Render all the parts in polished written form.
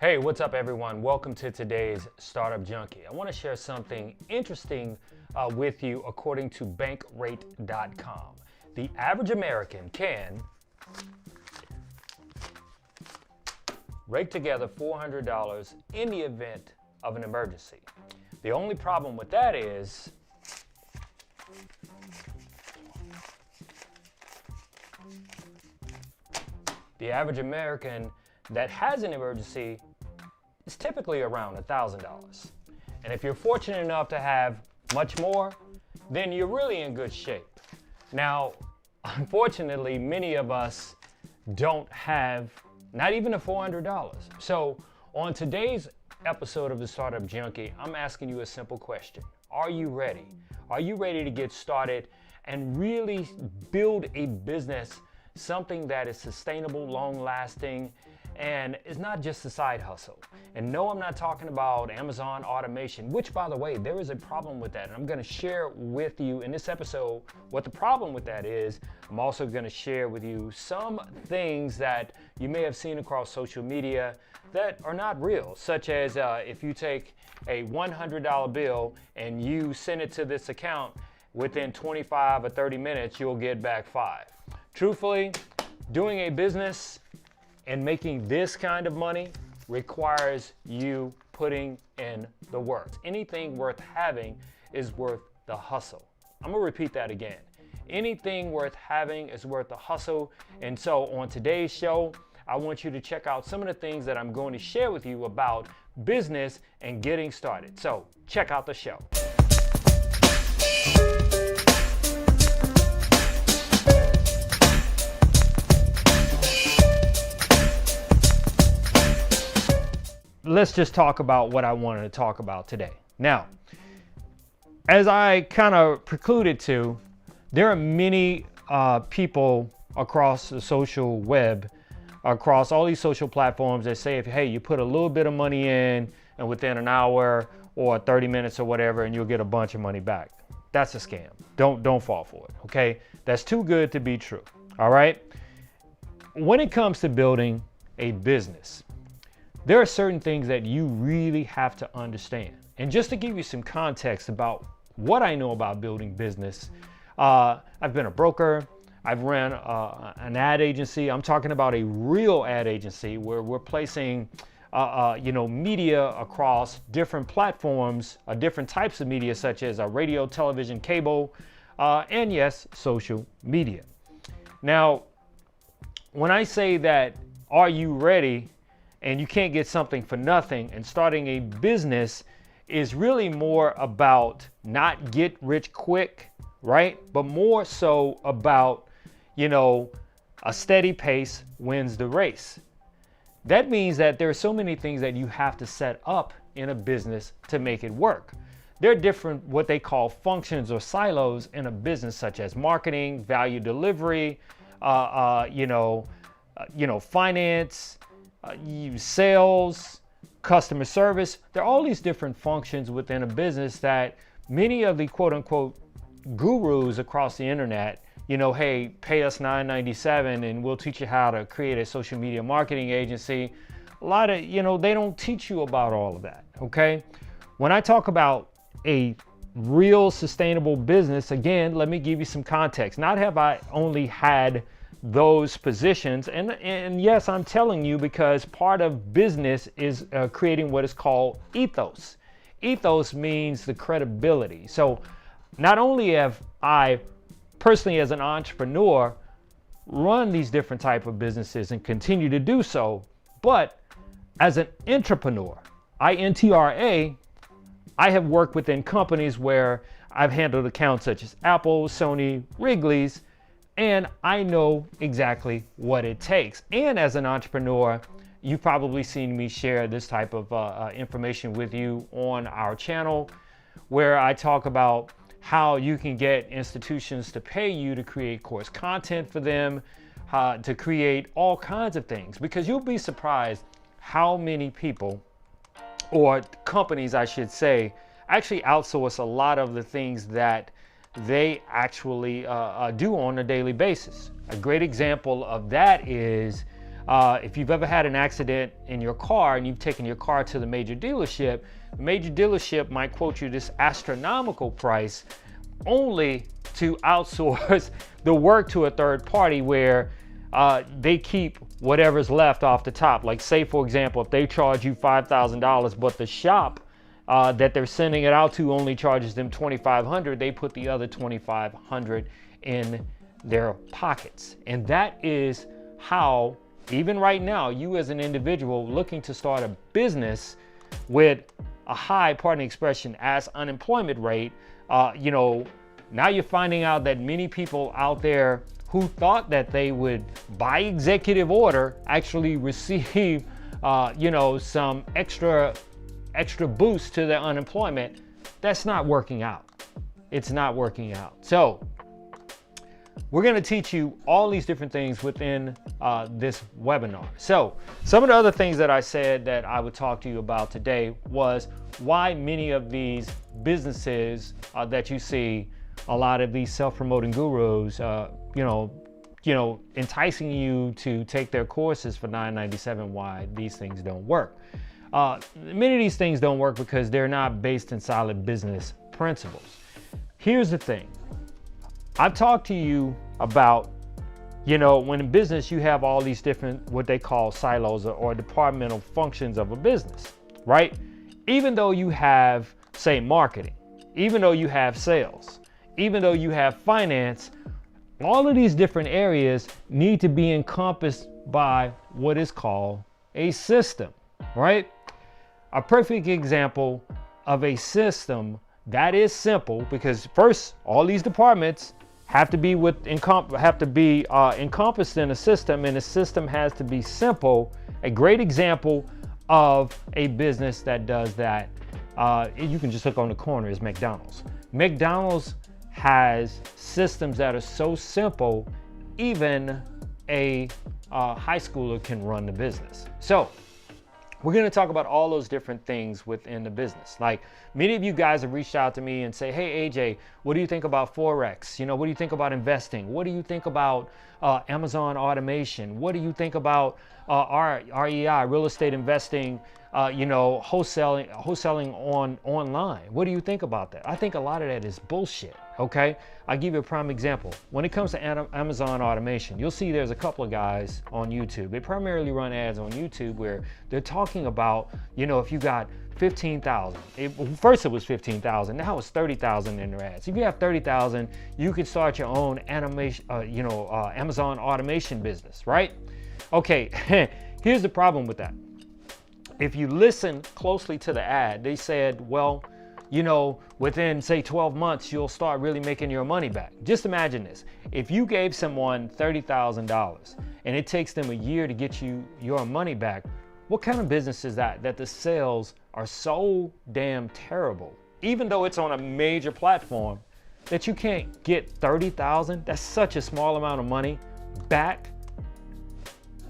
Hey, what's up everyone? Welcome to today's Startup Junkie. I want to share something interesting with you according to Bankrate.com. The average American can rake together $400 in the event of an emergency. The only problem with that is the average American that has an emergency is typically around $1,000. And if you're fortunate enough to have much more, then you're really in good shape. Now, unfortunately, many of us don't have not even the $400. So on today's episode of the Startup Junkie, I'm asking you a simple question. Are you ready? Are you ready to get started and really build a business, something that is sustainable, long-lasting, and it's not just a side hustle? And no, I'm not talking about Amazon automation, which, by the way, there is a problem with that. And I'm going to share with you in this episode what the problem with that is. I'm also going to share with you some things that you may have seen across social media that are not real, such as if you take a $100 bill and you send it to this account, within 25 or 30 minutes, you'll get back $5. Truthfully, doing a business and making this kind of money requires you putting in the work. Anything worth having is worth the hustle. I'm gonna repeat that again. Anything worth having is worth the hustle. And so on today's show, I want you to check out some of the things that I'm going to share with you about business and getting started. So check out the show. Let's just talk about what I wanted to talk about today. Now, as I kind of precluded to, there are many people across the social web, across all these social platforms that say, hey, you put a little bit of money in and within an hour or 30 minutes or whatever, and you'll get a bunch of money back. That's a scam. Don't fall for it, okay? That's too good to be true, all right? When it comes to building a business, there are certain things that you really have to understand. And just to give you some context about what I know about building business, I've been a broker, I've ran an ad agency. I'm talking about a real ad agency where we're placing media across different platforms, different types of media such as radio, television, cable, and yes, social media. Now, when I say that, are you ready? And you can't get something for nothing, and starting a business is really more about not get rich quick, right? But more so about, a steady pace wins the race. That means that there are so many things that you have to set up in a business to make it work. There are different, what they call functions or silos in a business, such as marketing, value delivery, finance, sales, customer service. There are all these different functions within a business that many of the quote unquote gurus across the internet, hey, pay us $9.97 and we'll teach you how to create a social media marketing agency. A lot of, they don't teach you about all of that, okay? When I talk about a real sustainable business, again, let me give you some context. Not have I only had those positions, and yes, I'm telling you because part of business is creating what is called ethos. Ethos means the credibility. So not only have I personally as an entrepreneur run these different type of businesses and continue to do so, but as an entrepreneur, I-N-T-R-A, I have worked within companies where I've handled accounts such as Apple, Sony, Wrigley's, and I know exactly what it takes. And as an entrepreneur, you've probably seen me share this type of information with you on our channel, where I talk about how you can get institutions to pay you to create course content for them, to create all kinds of things. Because you'll be surprised how many people, or companies I should say, actually outsource a lot of the things that they actually do on a daily basis. A great example of that is If you've ever had an accident in your car and you've taken your car to the major dealership might quote you this astronomical price only to outsource the work to a third party where they keep whatever's left off the top. Like say, for example, if they charge you $5,000, but the shop that they're sending it out to only charges them $2,500, they put the other $2,500 in their pockets. And that is how, even right now, you as an individual looking to start a business with a high, pardon the expression, ass unemployment rate, now you're finding out that many people out there who thought that they would, by executive order, actually receive, some extra boost to their unemployment. That's not working out. It's not working out. So we're going to teach you all these different things within this webinar. So some of the other things that I said that I would talk to you about today was why many of these businesses that you see, a lot of these self-promoting gurus, enticing you to take their courses for $9.97, why these things don't work. Many of these things don't work because they're not based in solid business principles. Here's the thing. I've talked to you about, when in business you have all these different, what they call silos or departmental functions of a business, right? Even though you have, say, marketing, even though you have sales, even though you have finance, all of these different areas need to be encompassed by what is called a system, right? A perfect example of a system that is simple, because first, all these departments have to be encompassed in a system, and the system has to be simple. A great example of a business that does that, you can just look on the corner, is McDonald's. McDonald's has systems that are so simple, even a high schooler can run the business. So we're going to talk about all those different things within the business. Like many of you guys have reached out to me and say, hey, AJ, what do you think about Forex? What do you think about investing? What do you think about Amazon automation? What do you think about REI, real estate investing, wholesaling online? What do you think about that? I think a lot of that is bullshit. Okay, I'll give you a prime example. When it comes to Amazon automation, you'll see there's a couple of guys on YouTube. They primarily run ads on YouTube where they're talking about, if you got 15,000, first it was 15,000, now it's 30,000 in their ads. If you have 30,000, you can start your own Amazon automation business, right? Okay, here's the problem with that. If you listen closely to the ad, they said, well, within say 12 months, you'll start really making your money back. Just imagine this. If you gave someone $30,000 and it takes them a year to get you your money back, what kind of business is that the sales are so damn terrible, even though it's on a major platform, that you can't get 30,000, that's such a small amount of money, back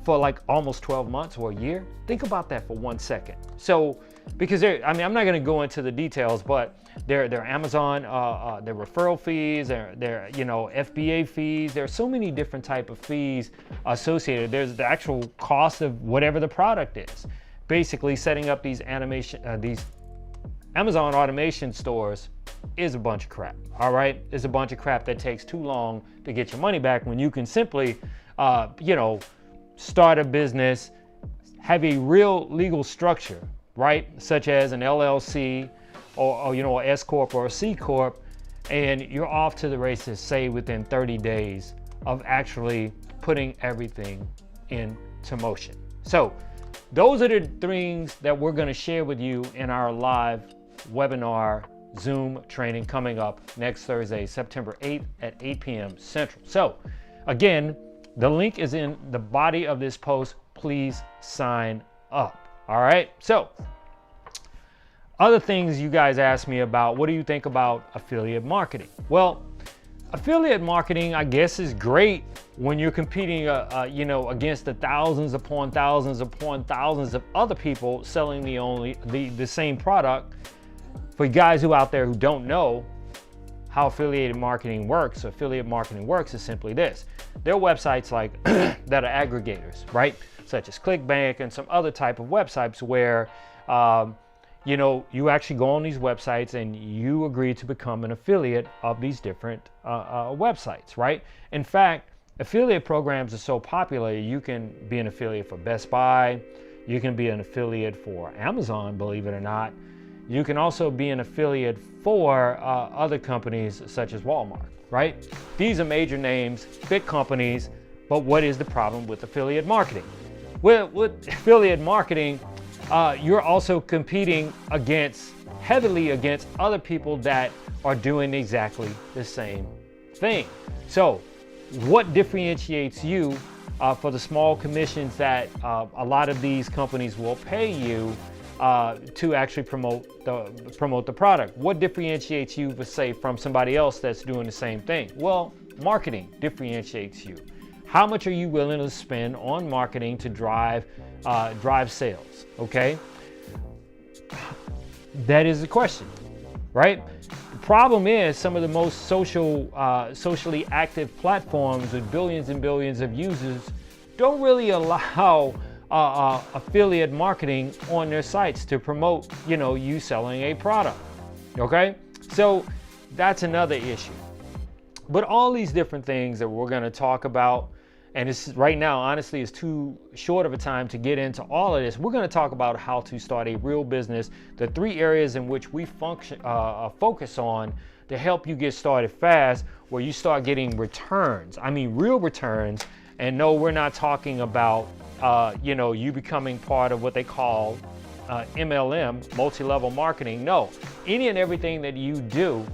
for like almost 12 months or a year? Think about that for 1 second. So, because I'm not going to go into the details, but their Amazon, their referral fees, their FBA fees, there are so many different type of fees associated. There's the actual cost of whatever the product is. Basically, setting up these Amazon automation stores is a bunch of crap. All right, it's a bunch of crap that takes too long to get your money back when you can simply, start a business, have a real legal structure, right? Such as an LLC or a S Corp or a C Corp, and you're off to the races, say within 30 days of actually putting everything into motion. So those are the things that we're going to share with you in our live webinar Zoom training coming up next Thursday, September 8th at 8 p.m. Central. So again, the link is in the body of this post. Please sign up. All right. So other things you guys asked me about, what do you think about affiliate marketing? Well, affiliate marketing, I guess, is great when you're competing, against the thousands upon thousands upon thousands of other people selling the same product. For you guys who out there who don't know how affiliate marketing works is simply this. There are websites like that are aggregators, right? such as ClickBank and some other type of websites where you actually go on these websites and you agree to become an affiliate of these different websites, right? In fact, affiliate programs are so popular, you can be an affiliate for Best Buy, you can be an affiliate for Amazon, believe it or not. You can also be an affiliate for other companies such as Walmart, right? These are major names, big companies, but what is the problem with affiliate marketing? Well, with affiliate marketing, you're also competing heavily against other people that are doing exactly the same thing. So what differentiates you for the small commissions that a lot of these companies will pay you to actually promote the product? What differentiates you, say, from somebody else that's doing the same thing? Well, marketing differentiates you. How much are you willing to spend on marketing to drive sales? Okay, that is the question, right? The problem is some of the most socially active platforms with billions and billions of users don't really allow affiliate marketing on their sites to promote, you selling a product. Okay, so that's another issue. But all these different things that we're going to talk about, and it's right now, honestly, is too short of a time to get into all of this. We're going to talk about how to start a real business, the 3 areas in which we focus on to help you get started fast, where you start getting returns. I mean, real returns. And no, we're not talking about, you becoming part of what they call MLM, multi-level marketing. No, any and everything that you do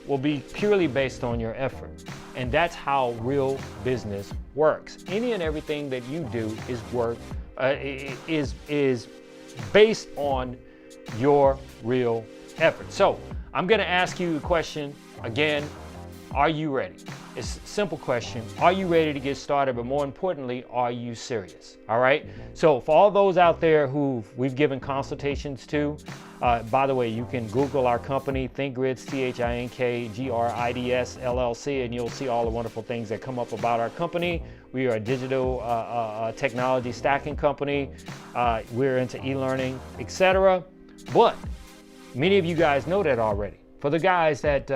will be purely based on your effort. And that's how real business works. Any and everything that you do is based on your real effort. So I'm going to ask you a question again. Are you ready? It's a simple question. Are you ready to get started? But more importantly, are you serious? All right. So for all those out there who we've given consultations to, by the way, you can Google our company, ThinkGrids, ThinkGrids LLC, and you'll see all the wonderful things that come up about our company. We are a digital technology stacking company. We're into e-learning, etc. But many of you guys know that already. For the guys that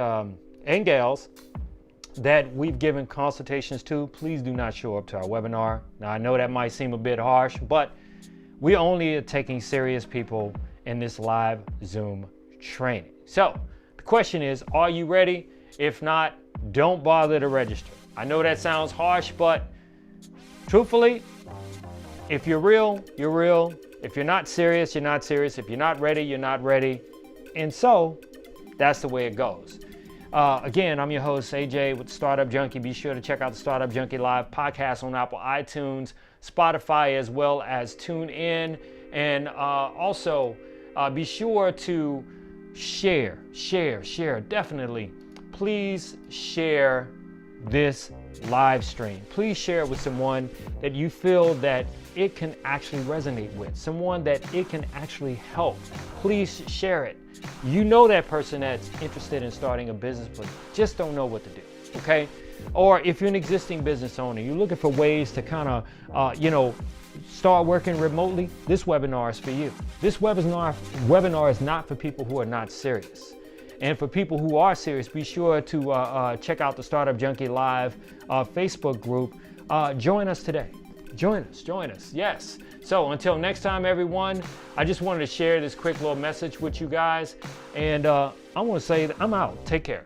and gals that we've given consultations to, please do not show up to our webinar. Now, I know that might seem a bit harsh, but we only are taking serious people in this live Zoom training. So the question is, are you ready? If not, don't bother to register. I know that sounds harsh, but truthfully, if you're real, you're real. If you're not serious, you're not serious. If you're not ready, you're not ready. And so that's the way it goes. Again, I'm your host, AJ with Startup Junkie. Be sure to check out the Startup Junkie Live podcast on Apple iTunes, Spotify, as well as TuneIn. And also be sure to share. Definitely. Please share this live stream. Please share it with someone that you feel that it can actually resonate with, someone that it can actually help. Please share it. You know that person that's interested in starting a business, but just don't know what to do, okay? Or if you're an existing business owner, you're looking for ways to kind of, start working remotely, this webinar is for you. This webinar is not for people who are not serious. And for people who are serious, be sure to check out the Startup Junkie Live Facebook group. Join us today. Join us, yes. So until next time, everyone, I just wanted to share this quick little message with you guys. And I want to say that I'm out. Take care.